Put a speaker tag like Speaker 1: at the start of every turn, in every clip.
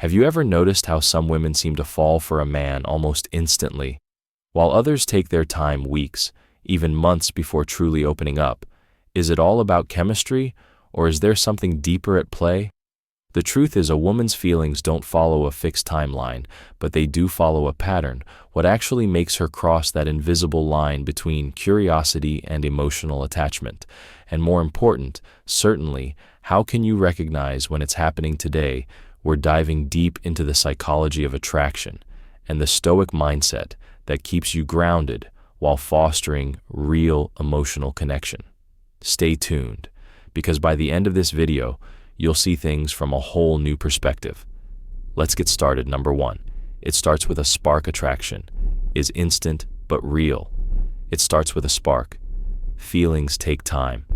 Speaker 1: Have you ever noticed how some women seem to fall for a man almost instantly, while others take their time weeks, even months before truly opening up? Is it all about chemistry, or is there something deeper at play? The truth is, a woman's feelings don't follow a fixed timeline, but they do follow a pattern. What actually makes her cross that invisible line between curiosity and emotional attachment? And more important, certainly, how can you recognize when it's happening today? We're diving deep into the psychology of attraction and the Stoic mindset that keeps you grounded while fostering real emotional connection. Stay tuned, because by the end of this video, you'll see things from a whole new perspective. Let's get started. Number 1, it starts with a spark. Attraction is instant but real. It starts with a spark. Feelings take time.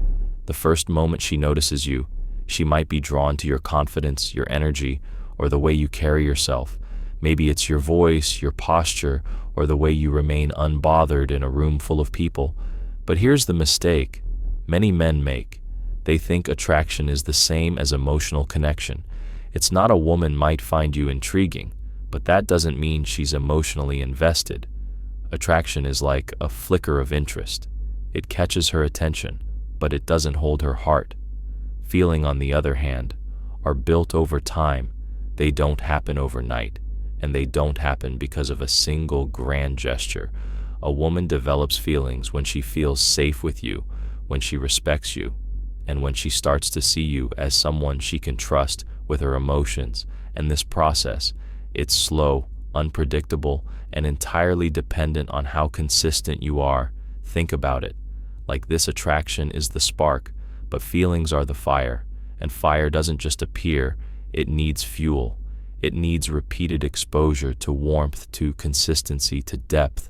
Speaker 1: The first moment she notices you, she might be drawn to your confidence, your energy, or the way you carry yourself. Maybe it's your voice, your posture, or the way you remain unbothered in a room full of people. But here's the mistake many men make. They think attraction is the same as emotional connection. It's not. A woman might find you intriguing, but that doesn't mean she's emotionally invested. Attraction is like a flicker of interest. It catches her attention, but it doesn't hold her heart. Feelings, on the other hand, are built over time. They don't happen overnight, and they don't happen because of a single grand gesture. A woman develops feelings when she feels safe with you, when she respects you, and when she starts to see you as someone she can trust with her emotions. And this process, it's slow, unpredictable, and entirely dependent on how consistent you are. Think about it. Like this, attraction is the spark, but feelings are the fire. And fire doesn't just appear, it needs fuel. It needs repeated exposure to warmth, to consistency, to depth.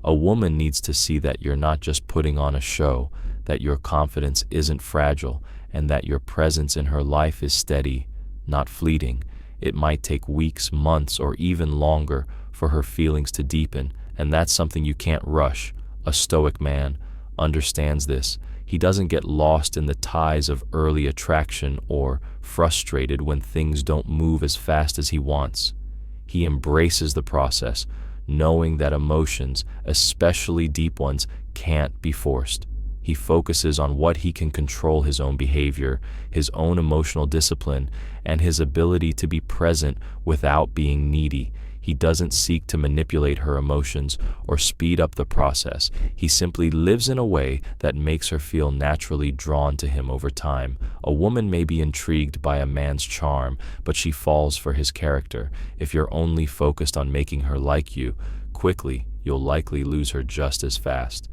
Speaker 1: A woman needs to see that you're not just putting on a show, that your confidence isn't fragile, and that your presence in her life is steady, not fleeting. It might take weeks, months, or even longer for her feelings to deepen, and that's something you can't rush. A Stoic man understands this. He doesn't get lost in the ties of early attraction or frustrated when things don't move as fast as he wants. He embraces the process, knowing that emotions, especially deep ones, can't be forced. He focuses on what he can control: his own behavior, his own emotional discipline, and his ability to be present without being needy. He doesn't seek to manipulate her emotions or speed up the process. He simply lives in a way that makes her feel naturally drawn to him over time. A woman may be intrigued by a man's charm, but she falls for his character. If you're only focused on making her like you, quickly, you'll likely lose her just as fast.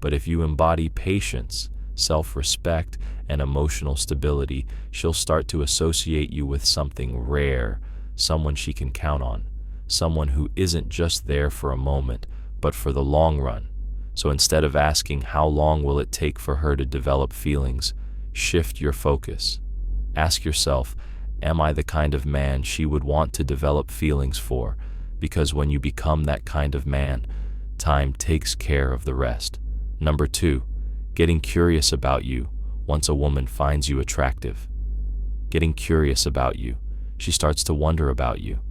Speaker 1: But if you embody patience, self-respect, and emotional stability, she'll start to associate you with something rare, someone she can count on, someone who isn't just there for a moment, but for the long run. So instead of asking how long will it take for her to develop feelings, shift your focus. Ask yourself, am I the kind of man she would want to develop feelings for? Because when you become that kind of man, time takes care of the rest. Number 2, getting curious about you once a woman finds you attractive. Getting curious about you. She starts to wonder about you.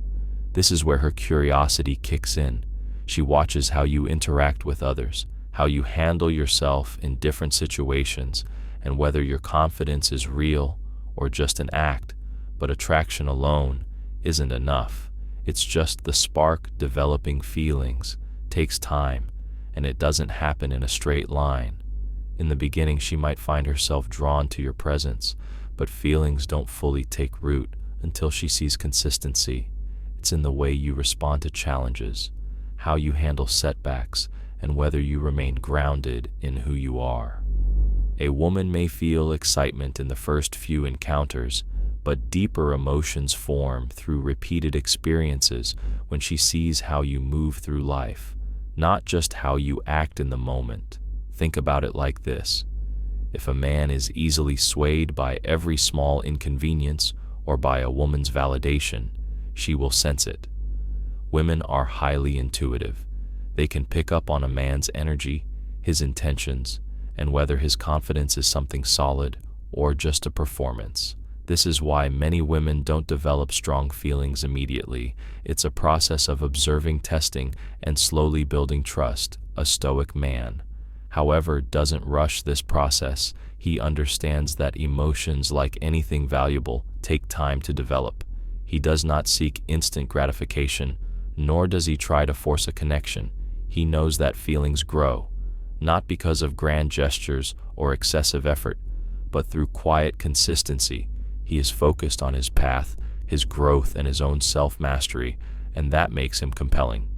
Speaker 1: This is where her curiosity kicks in. She watches how you interact with others, how you handle yourself in different situations, and whether your confidence is real or just an act. But attraction alone isn't enough. It's just the spark. Developing feelings takes time, and it doesn't happen in a straight line. In the beginning, she might find herself drawn to your presence, but feelings don't fully take root until she sees consistency. It's in the way you respond to challenges, how you handle setbacks, and whether you remain grounded in who you are. A woman may feel excitement in the first few encounters, but deeper emotions form through repeated experiences when she sees how you move through life, not just how you act in the moment. Think about it like this. If a man is easily swayed by every small inconvenience or by a woman's validation, she will sense it. Women are highly intuitive. They can pick up on a man's energy, his intentions, and whether his confidence is something solid or just a performance. This is why many women don't develop strong feelings immediately. It's a process of observing, testing, and slowly building trust. A Stoic man, however, doesn't rush this process. He understands that emotions, like anything valuable, take time to develop. He does not seek instant gratification, nor does he try to force a connection. He knows that feelings grow, not because of grand gestures or excessive effort, but through quiet consistency. He is focused on his path, his growth, and his own self-mastery, and that makes him compelling.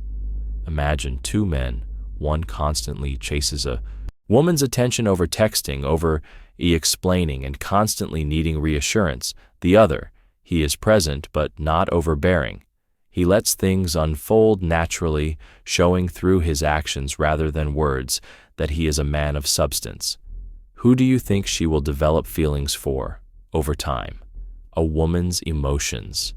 Speaker 1: Imagine two men. One constantly chases a woman's attention over texting, over explaining, and constantly needing reassurance. The other, he is present but not overbearing. He lets things unfold naturally, showing through his actions rather than words that he is a man of substance. Who do you think she will develop feelings for over time? A woman's emotions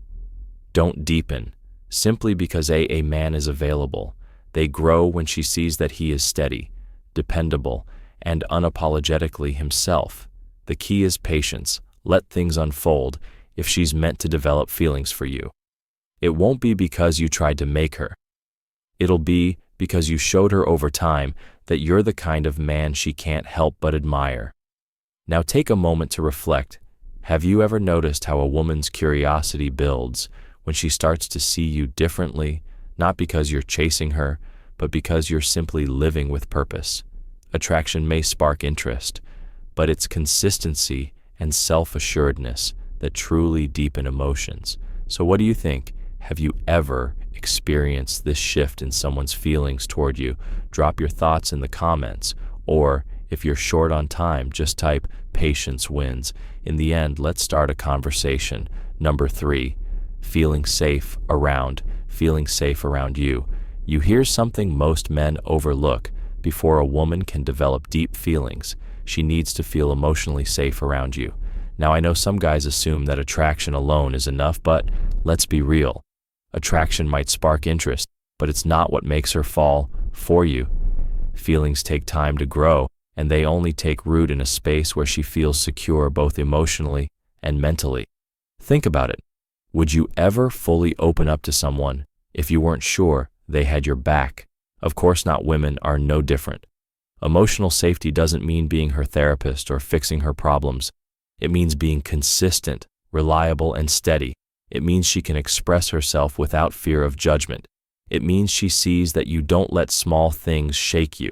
Speaker 1: don't deepen simply because a man is available. They grow when she sees that he is steady, dependable, and unapologetically himself. The key is patience. Let things unfold. If she's meant to develop feelings for you, it won't be because you tried to make her. It'll be because you showed her over time that you're the kind of man she can't help but admire. Now take a moment to reflect. Have you ever noticed how a woman's curiosity builds when she starts to see you differently, not because you're chasing her, but because you're simply living with purpose? Attraction may spark interest, but it's consistency and self-assuredness that truly deepen emotions. So what do you think? Have you ever experienced this shift in someone's feelings toward you? Drop your thoughts in the comments, or if you're short on time, just type "patience wins." In the end, let's start a conversation. Number 3, feeling safe around you. You hear something most men overlook. Before a woman can develop deep feelings, she needs to feel emotionally safe around you. Now, I know some guys assume that attraction alone is enough, but let's be real. Attraction might spark interest, but it's not what makes her fall for you. Feelings take time to grow, and they only take root in a space where she feels secure both emotionally and mentally. Think about it. Would you ever fully open up to someone if you weren't sure they had your back? Of course not. Women are no different. Emotional safety doesn't mean being her therapist or fixing her problems. It means being consistent, reliable, and steady. It means she can express herself without fear of judgment. It means she sees that you don't let small things shake you.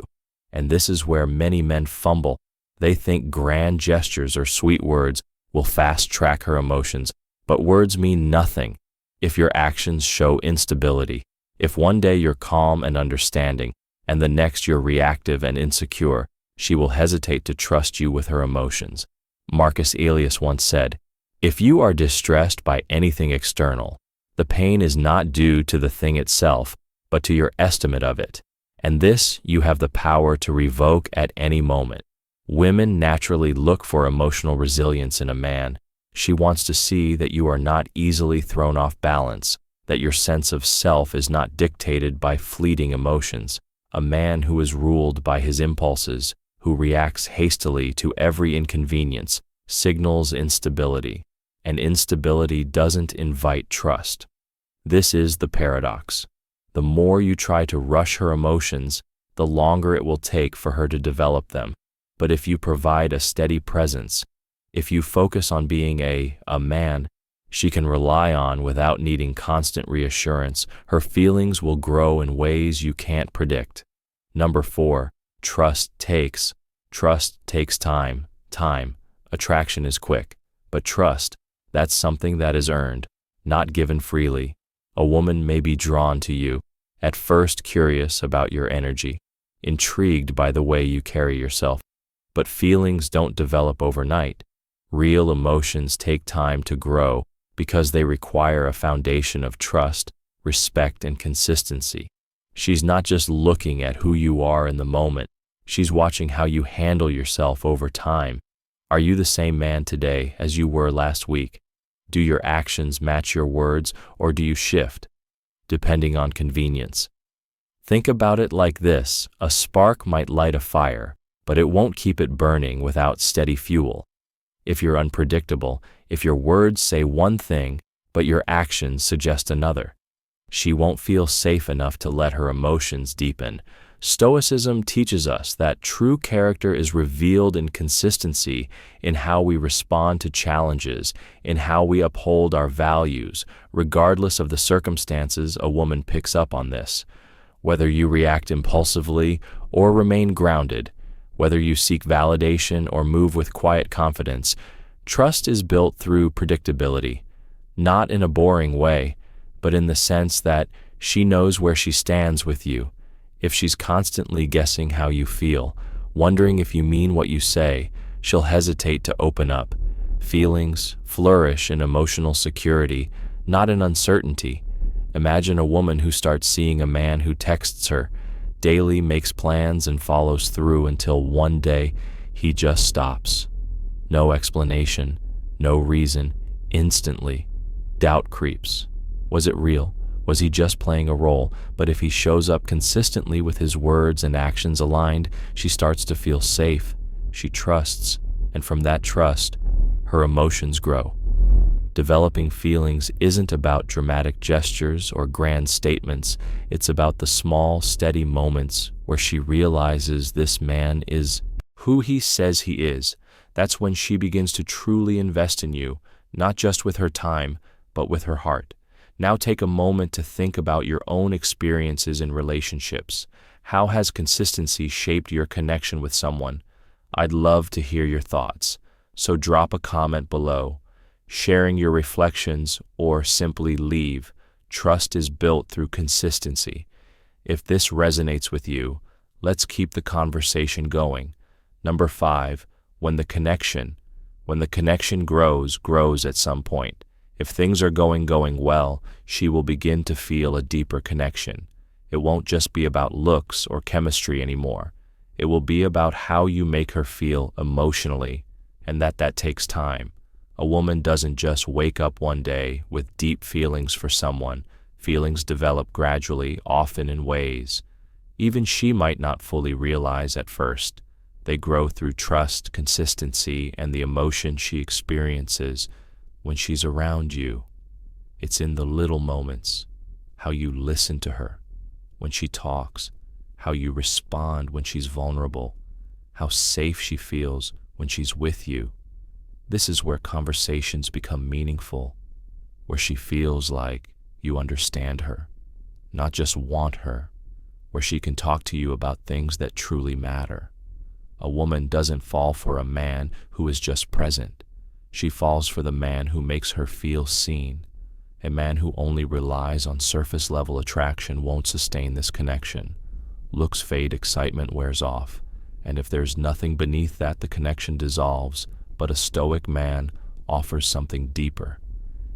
Speaker 1: And this is where many men fumble. They think grand gestures or sweet words will fast-track her emotions, but words mean nothing if your actions show instability. If one day you're calm and understanding, and the next you're reactive and insecure, she will hesitate to trust you with her emotions. Marcus Aurelius once said, "If you are distressed by anything external, the pain is not due to the thing itself, but to your estimate of it. And this you have the power to revoke at any moment." Women naturally look for emotional resilience in a man. She wants to see that you are not easily thrown off balance, that your sense of self is not dictated by fleeting emotions. A man who is ruled by his impulses, who reacts hastily to every inconvenience, signals instability, and instability doesn't invite trust. This is the paradox. The more you try to rush her emotions, the longer it will take for her to develop them. But if you provide a steady presence, if you focus on being a man she can rely on without needing constant reassurance, her feelings will grow in ways you can't predict. Number 4, trust takes time. Attraction is quick, but trust, that's something that is earned, not given freely. A woman may be drawn to you, at first curious about your energy, intrigued by the way you carry yourself, but feelings don't develop overnight. Real emotions take time to grow because they require a foundation of trust, respect, and consistency. She's not just looking at who you are in the moment, she's watching how you handle yourself over time. Are you the same man today as you were last week? Do your actions match your words, or do you shift, depending on convenience? Think about it like this: a spark might light a fire, but it won't keep it burning without steady fuel. If you're unpredictable, If your words say one thing, but your actions suggest another, she won't feel safe enough to let her emotions deepen. Stoicism teaches us that true character is revealed in consistency, in how we respond to challenges, in how we uphold our values. Regardless of the circumstances, a woman picks up on this. Whether you react impulsively or remain grounded, whether you seek validation or move with quiet confidence, trust is built through predictability, not in a boring way, but in the sense that she knows where she stands with you. If she's constantly guessing how you feel, wondering if you mean what you say, she'll hesitate to open up. Feelings flourish in emotional security, not in uncertainty. Imagine a woman who starts seeing a man who texts her daily, makes plans, and follows through until one day he just stops. No explanation, no reason, instantly. Doubt creeps. Was it real? Was he just playing a role? But if he shows up consistently with his words and actions aligned, she starts to feel safe. She trusts, and from that trust, her emotions grow. Developing feelings isn't about dramatic gestures or grand statements. It's about the small, steady moments where she realizes this man is who he says he is. That's when she begins to truly invest in you, not just with her time, but with her heart. Now take a moment to think about your own experiences in relationships. How has consistency shaped your connection with someone? I'd love to hear your thoughts, so drop a comment below, sharing your reflections, or simply leave. Trust is built through consistency. If this resonates with you, let's keep the conversation going. Number 5, when the connection grows at some point. If things are going well, she will begin to feel a deeper connection. It won't just be about looks or chemistry anymore. It will be about how you make her feel emotionally, and that takes time. A woman doesn't just wake up one day with deep feelings for someone. Feelings develop gradually, often in ways even she might not fully realize at first. They grow through trust, consistency, and the emotion she experiences when she's around you. It's in the little moments, how you listen to her when she talks, how you respond when she's vulnerable, how safe she feels when she's with you. This is where conversations become meaningful, where she feels like you understand her, not just want her, where she can talk to you about things that truly matter. A woman doesn't fall for a man who is just present. She falls for the man who makes her feel seen. A man who only relies on surface-level attraction won't sustain this connection. Looks fade, excitement wears off, and if there's nothing beneath that, the connection dissolves. But a stoic man offers something deeper.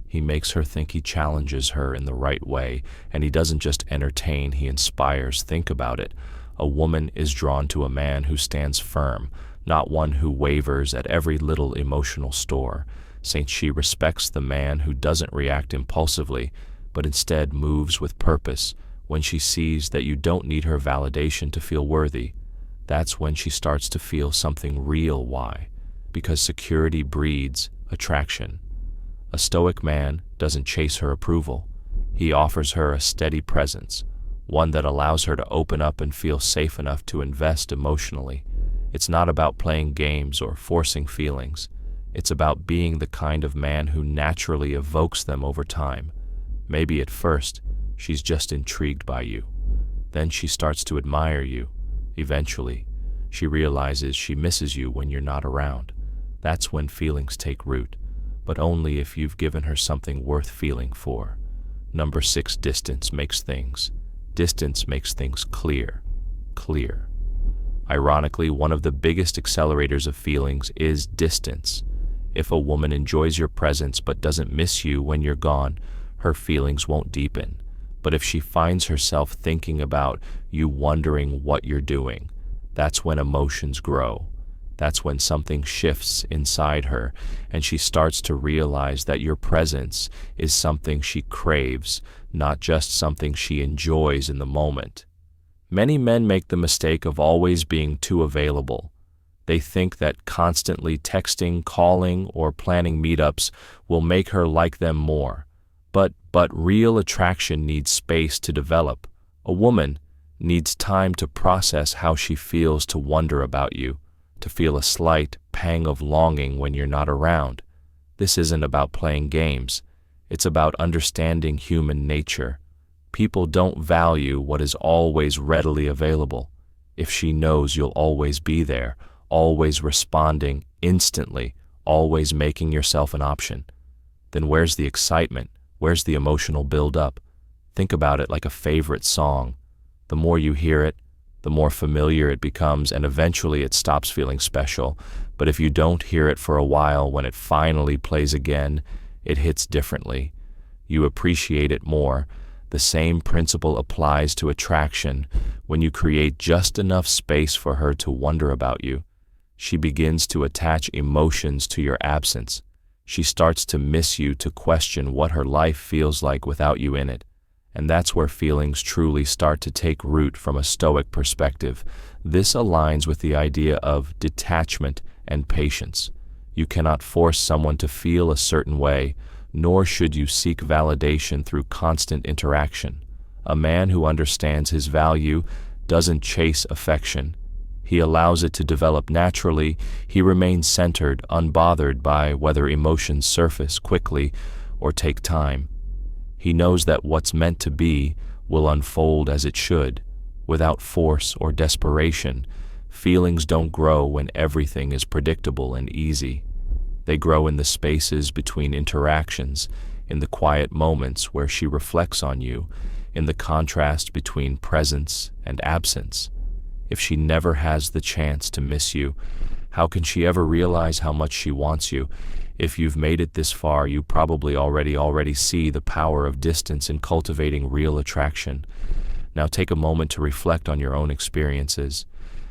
Speaker 1: He makes her think, he challenges her in the right way, and he doesn't just entertain, he inspires. Think about it. A woman is drawn to a man who stands firm, not one who wavers at every little emotional store. Since she respects the man who doesn't react impulsively, but instead moves with purpose. When she sees that you don't need her validation to feel worthy, that's when she starts to feel something real. Why? Because security breeds attraction. A stoic man doesn't chase her approval. He offers her a steady presence, one that allows her to open up and feel safe enough to invest emotionally. It's not about playing games or forcing feelings. It's about being the kind of man who naturally evokes them over time. Maybe at first, she's just intrigued by you. Then she starts to admire you. Eventually, she realizes she misses you when you're not around. That's when feelings take root, but only if you've given her something worth feeling for. Number 6, distance makes things clear. Ironically, one of the biggest accelerators of feelings is distance. If a woman enjoys your presence but doesn't miss you when you're gone, her feelings won't deepen. But if she finds herself thinking about you, wondering what you're doing, that's when emotions grow. That's when something shifts inside her, and she starts to realize that your presence is something she craves, not just something she enjoys in the moment. Many men make the mistake of always being too available. They think that constantly texting, calling, or planning meetups will make her like them more. But real attraction needs space to develop. A woman needs time to process how she feels, to wonder about you, to feel a slight pang of longing when you're not around. This isn't about playing games. It's about understanding human nature. People don't value what is always readily available. If she knows you'll always be there, always responding instantly, always making yourself an option, then where's the excitement? Where's the emotional build-up? Think about it like a favorite song. The more you hear it, the more familiar it becomes, and eventually it stops feeling special. But if you don't hear it for a while, when it finally plays again, it hits differently. You appreciate it more. The same principle applies to attraction. When you create just enough space for her to wonder about you, she begins to attach emotions to your absence. She starts to miss you, to question what her life feels like without you in it. And that's where feelings truly start to take root from a Stoic perspective. This aligns with the idea of detachment and patience. You cannot force someone to feel a certain way, nor should you seek validation through constant interaction. A man who understands his value doesn't chase affection. He allows it to develop naturally. He remains centered, unbothered by whether emotions surface quickly or take time. He knows that what's meant to be will unfold as it should, without force or desperation. Feelings don't grow when everything is predictable and easy. They grow in the spaces between interactions, in the quiet moments where she reflects on you, in the contrast between presence and absence. If she never has the chance to miss you, how can she ever realize how much she wants you? If you've made it this far, you probably already see the power of distance in cultivating real attraction. Now take a moment to reflect on your own experiences.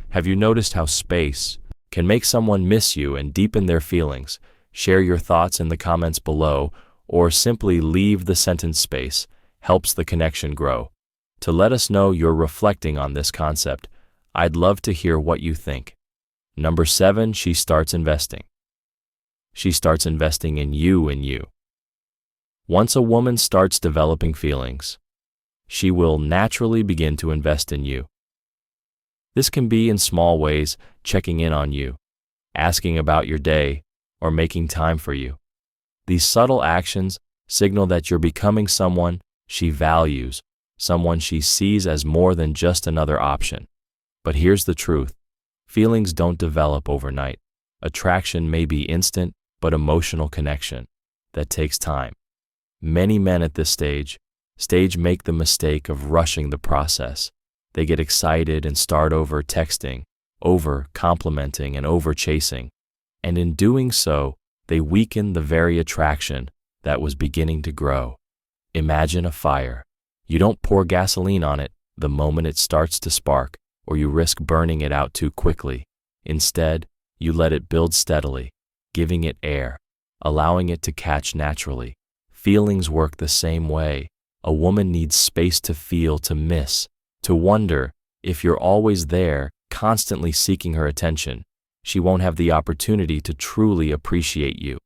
Speaker 1: Have you noticed how space can make someone miss you and deepen their feelings? Share your thoughts in the comments below, or simply leave the sentence space. Helps the connection grow. To let us know you're reflecting on this concept, I'd love to hear what you think. Number 7, she starts investing. She starts investing in you. Once a woman starts developing feelings, she will naturally begin to invest in you. This can be in small ways, checking in on you, asking about your day, or making time for you. These subtle actions signal that you're becoming someone she values, someone she sees as more than just another option. But here's the truth. Feelings don't develop overnight. Attraction may be instant, but emotional connection, that takes time. Many men at this stage make the mistake of rushing the process. They get excited and start over texting, over complimenting, and over chasing. And in doing so, they weaken the very attraction that was beginning to grow. Imagine a fire. You don't pour gasoline on it the moment it starts to spark, or you risk burning it out too quickly. Instead, you let it build steadily, giving it air, allowing it to catch naturally. Feelings work the same way. A woman needs space to feel, to miss, to wonder. If you're always there, constantly seeking her attention, she won't have the opportunity to truly appreciate you.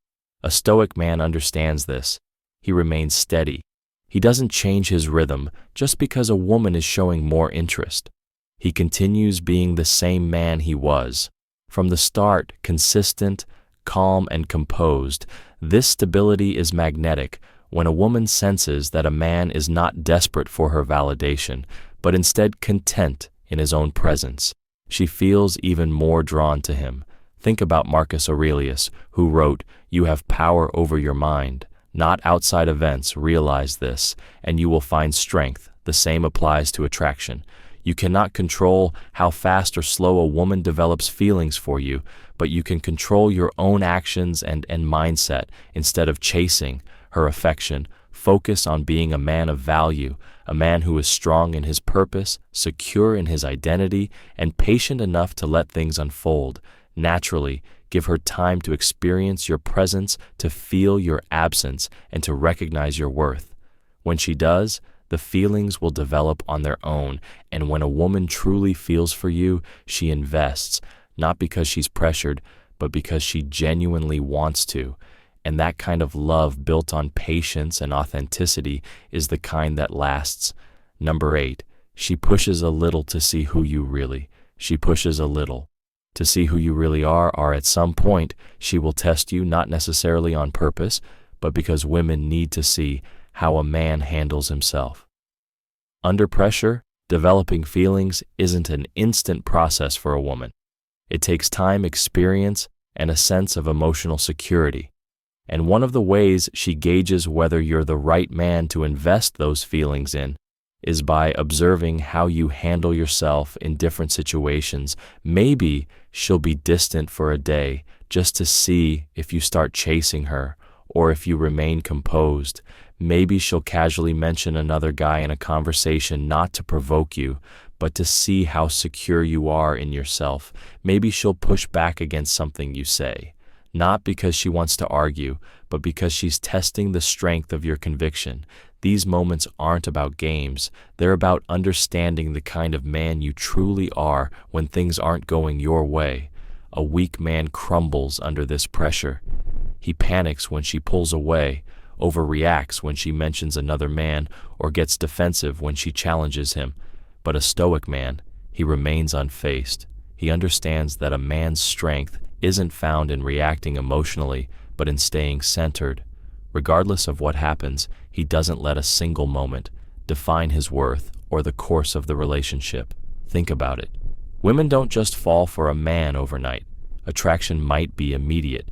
Speaker 1: A Stoic man understands this. He remains steady. He doesn't change his rhythm just because a woman is showing more interest. He continues being the same man he was. From the start, consistent, calm, and composed. This stability is magnetic. When a woman senses that a man is not desperate for her validation, but instead content in his own presence, she feels even more drawn to him. Think about Marcus Aurelius, who wrote, "You have power over your mind, not outside events. Realize this, and you will find strength." The same applies to attraction. You cannot control how fast or slow a woman develops feelings for you, but you can control your own actions and mindset. Instead of chasing her affection, focus on being a man of value, a man who is strong in his purpose, secure in his identity, and patient enough to let things unfold. Naturally, give her time to experience your presence, to feel your absence, and to recognize your worth. When she does, the feelings will develop on their own, and when a woman truly feels for you, she invests, not because she's pressured, but because she genuinely wants to. And that kind of love built on patience and authenticity is the kind that lasts. Number 8, she pushes a little to see who you really. She pushes a little to see who you really are, or at some point she will test you, not necessarily on purpose, but because women need to see how a man handles himself. Under pressure, developing feelings isn't an instant process for a woman. It takes time, experience, and a sense of emotional security. And one of the ways she gauges whether you're the right man to invest those feelings in is by observing how you handle yourself in different situations. Maybe she'll be distant for a day just to see if you start chasing her or if you remain composed. Maybe she'll casually mention another guy in a conversation, not to provoke you, but to see how secure you are in yourself. Maybe she'll push back against something you say, not because she wants to argue, but because she's testing the strength of your conviction. These moments aren't about games. They're about understanding the kind of man you truly are when things aren't going your way. A weak man crumbles under this pressure. He panics when she pulls away, overreacts when she mentions another man, or gets defensive when she challenges him. But a stoic man, he remains unfazed. He understands that a man's strength isn't found in reacting emotionally, but in staying centered. Regardless of what happens, he doesn't let a single moment define his worth or the course of the relationship. Think about it. Women don't just fall for a man overnight. Attraction might be immediate,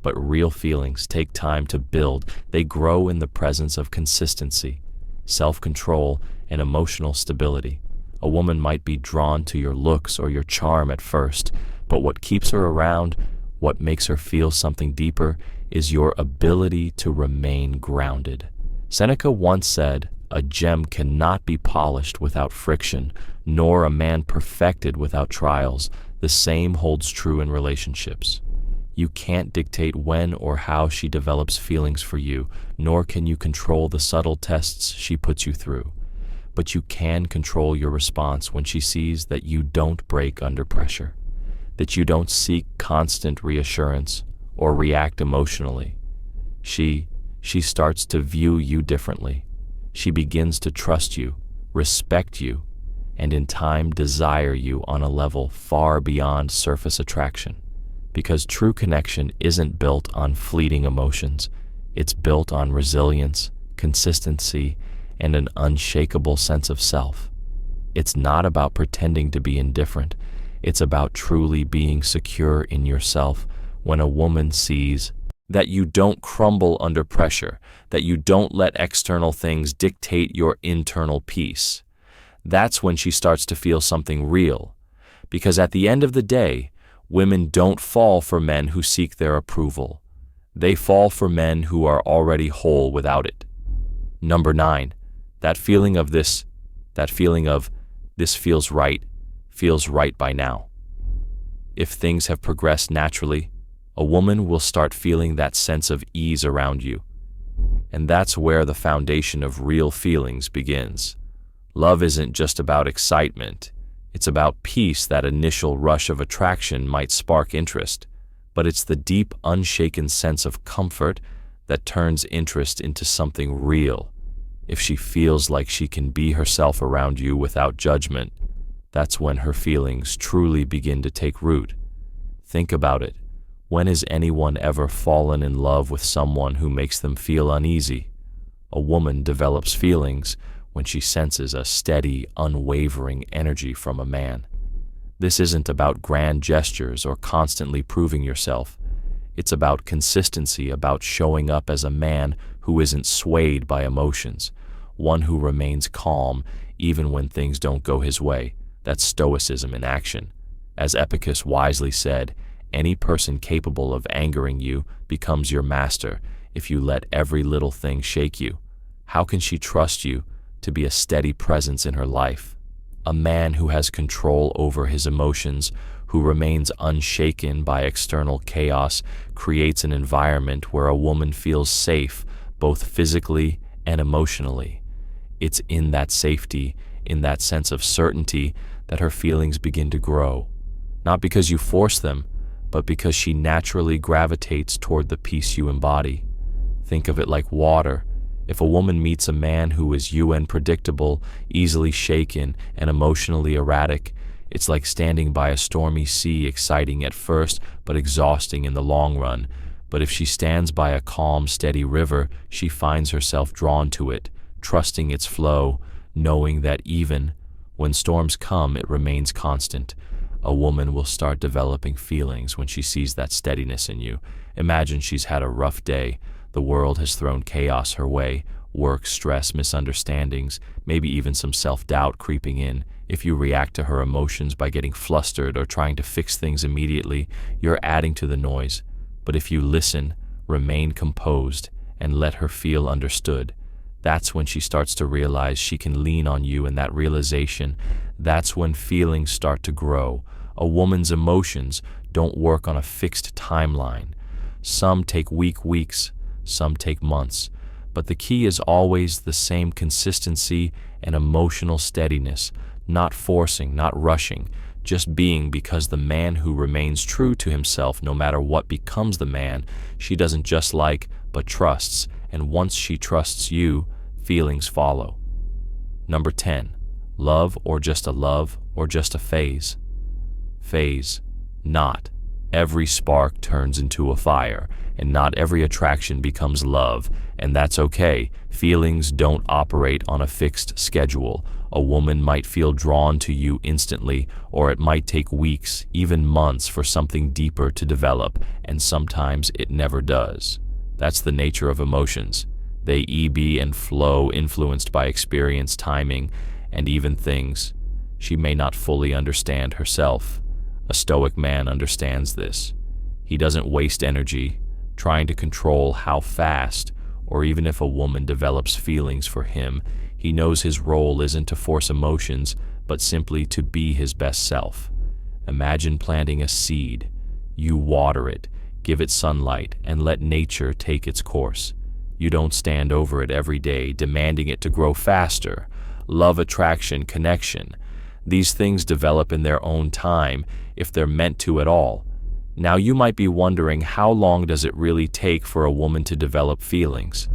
Speaker 1: but real feelings take time to build. They grow in the presence of consistency, self-control, and emotional stability. A woman might be drawn to your looks or your charm at first, but what keeps her around, what makes her feel something deeper, is your ability to remain grounded. Seneca once said, "A gem cannot be polished without friction, nor a man perfected without trials." The same holds true in relationships. You can't dictate when or how she develops feelings for you, nor can you control the subtle tests she puts you through. But you can control your response when she sees that you don't break under pressure, that you don't seek constant reassurance or react emotionally. She starts to view you differently. She begins to trust you, respect you, and in time desire you on a level far beyond surface attraction. Because true connection isn't built on fleeting emotions. It's built on resilience, consistency, and an unshakable sense of self. It's not about pretending to be indifferent. It's about truly being secure in yourself. When a woman sees that you don't crumble under pressure, that you don't let external things dictate your internal peace, that's when she starts to feel something real. Because at the end of the day, women don't fall for men who seek their approval. They fall for men who are already whole without it. Number 9, that feeling of this feels right by now. If things have progressed naturally, a woman will start feeling that sense of ease around you. And that's where the foundation of real feelings begins. Love isn't just about excitement. It's about peace. That initial rush of attraction might spark interest, but it's the deep, unshaken sense of comfort that turns interest into something real. If she feels like she can be herself around you without judgment, that's when her feelings truly begin to take root. Think about it. When has anyone ever fallen in love with someone who makes them feel uneasy? A woman develops feelings when she senses a steady, unwavering energy from a man. This isn't about grand gestures or constantly proving yourself. It's about consistency, about showing up as a man who isn't swayed by emotions, one who remains calm even when things don't go his way. That's Stoicism in action. As Epicurus wisely said, any person capable of angering you becomes your master if you let every little thing shake you. How can she trust you to be a steady presence in her life? A man who has control over his emotions, who remains unshaken by external chaos, creates an environment where a woman feels safe, both physically and emotionally. It's in that safety, in that sense of certainty, that her feelings begin to grow. not because you force them, but because she naturally gravitates toward the peace you embody. Think of it like water. If a woman meets a man who is unpredictable, easily shaken, and emotionally erratic, it's like standing by a stormy sea, exciting at first, but exhausting in the long run. But if she stands by a calm, steady river, she finds herself drawn to it, trusting its flow, knowing that even when storms come, it remains constant. A woman will start developing feelings when she sees that steadiness in you. Imagine she's had a rough day. The world has thrown chaos her way, work, stress, misunderstandings, maybe even some self-doubt creeping in. If you react to her emotions by getting flustered or trying to fix things immediately, you're adding to the noise. But if you listen, remain composed, and let her feel understood, that's when she starts to realize she can lean on you, and that realization, that's when feelings start to grow. A woman's emotions don't work on a fixed timeline. Some take weeks, some take months, but the key is always the same: consistency and emotional steadiness, not forcing, not rushing, just being, because the man who remains true to himself no matter what becomes the man she doesn't just like, but trusts, and once she trusts you, feelings follow. Number 10. Love or just a phase? Phase. Not every spark turns into a fire, and not every attraction becomes love, and that's okay. Feelings don't operate on a fixed schedule. A woman might feel drawn to you instantly, or it might take weeks, even months, for something deeper to develop, and sometimes it never does. That's the nature of emotions. They ebb and flow, influenced by experience, timing, and even things she may not fully understand herself. A Stoic man understands this. He doesn't waste energy trying to control how fast or even if a woman develops feelings for him. He knows his role isn't to force emotions, but simply to be his best self. Imagine planting a seed. You water it, give it sunlight, and let nature take its course. You don't stand over it every day, demanding it to grow faster. Love, attraction, connection, these things develop in their own time, if they're meant to at all. Now you might be wondering, how long does it really take for a woman to develop feelings?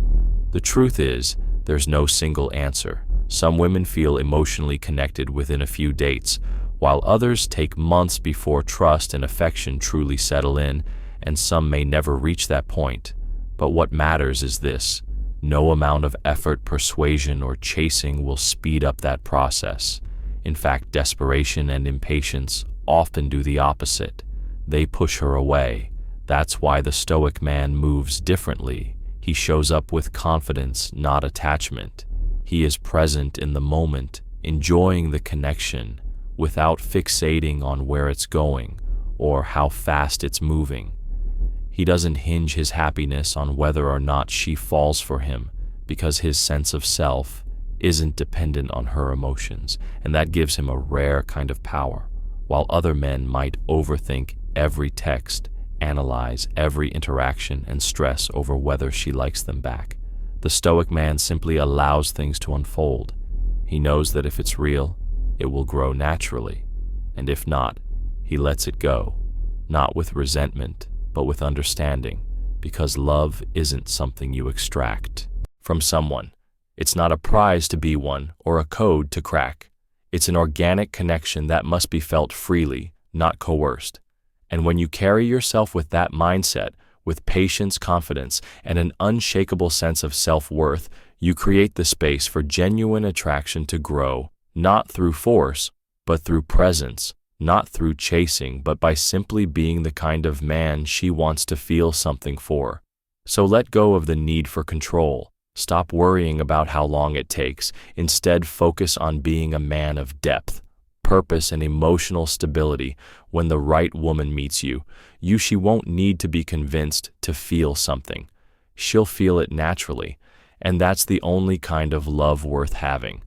Speaker 1: The truth is, there's no single answer. Some women feel emotionally connected within a few dates, while others take months before trust and affection truly settle in, and some may never reach that point. But what matters is this: no amount of effort, persuasion, or chasing will speed up that process. In fact, desperation and impatience often do the opposite. They push her away. That's why the Stoic man moves differently. He shows up with confidence, not attachment. He is present in the moment, enjoying the connection, without fixating on where it's going or how fast it's moving. He doesn't hinge his happiness on whether or not she falls for him, because his sense of self isn't dependent on her emotions, and that gives him a rare kind of power. While other men might overthink every text, analyze every interaction, and stress over whether she likes them back, the Stoic man simply allows things to unfold. He knows that if it's real, it will grow naturally, and if not, he lets it go, not with resentment, but with understanding, because love isn't something you extract from someone. It's not a prize to be one or a code to crack. It's an organic connection that must be felt freely, not coerced. And when you carry yourself with that mindset, with patience, confidence, and an unshakable sense of self-worth, you create the space for genuine attraction to grow, not through force, but through presence, not through chasing, but by simply being the kind of man she wants to feel something for. So let go of the need for control. Stop worrying about how long it takes. Instead, focus on being a man of depth, purpose, and emotional stability. When the right woman meets you, she won't need to be convinced to feel something. She'll feel it naturally, and that's the only kind of love worth having.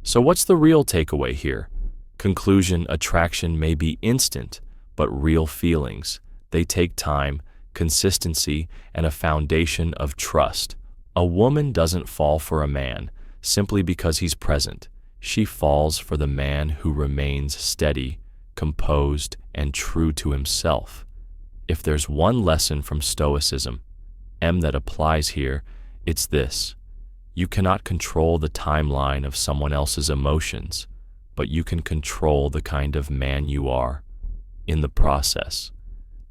Speaker 1: So what's the real takeaway here? Conclusion: attraction may be instant, but real feelings, they take time, consistency, and a foundation of trust. A woman doesn't fall for a man simply because he's present. She falls for the man who remains steady, composed, and true to himself. If there's one lesson from Stoicism, that applies here, it's this. You cannot control the timeline of someone else's emotions, but you can control the kind of man you are in the process.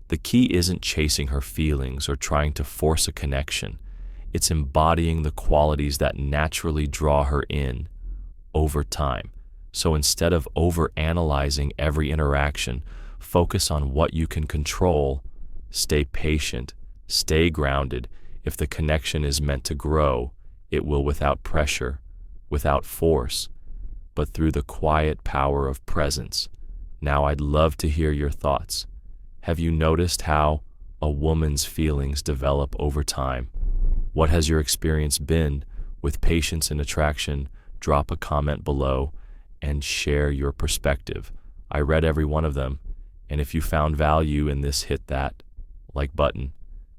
Speaker 1: The key isn't chasing her feelings or trying to force a connection. It's embodying the qualities that naturally draw her in over time. So instead of overanalyzing every interaction, focus on what you can control. Stay patient, stay grounded. If the connection is meant to grow, it will without pressure, without force, but through the quiet power of presence. Now I'd love to hear your thoughts. Have you noticed how a woman's feelings develop over time? What has your experience been with patience and attraction? Drop a comment below and share your perspective. I read every one of them, and if you found value in this, hit that like button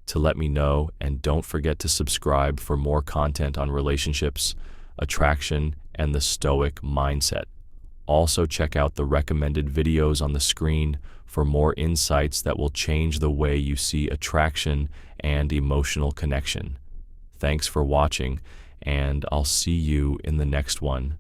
Speaker 1: to let me know, and don't forget to subscribe for more content on relationships, attraction, and the Stoic mindset. Also check out the recommended videos on the screen for more insights that will change the way you see attraction and emotional connection. Thanks for watching, and I'll see you in the next one.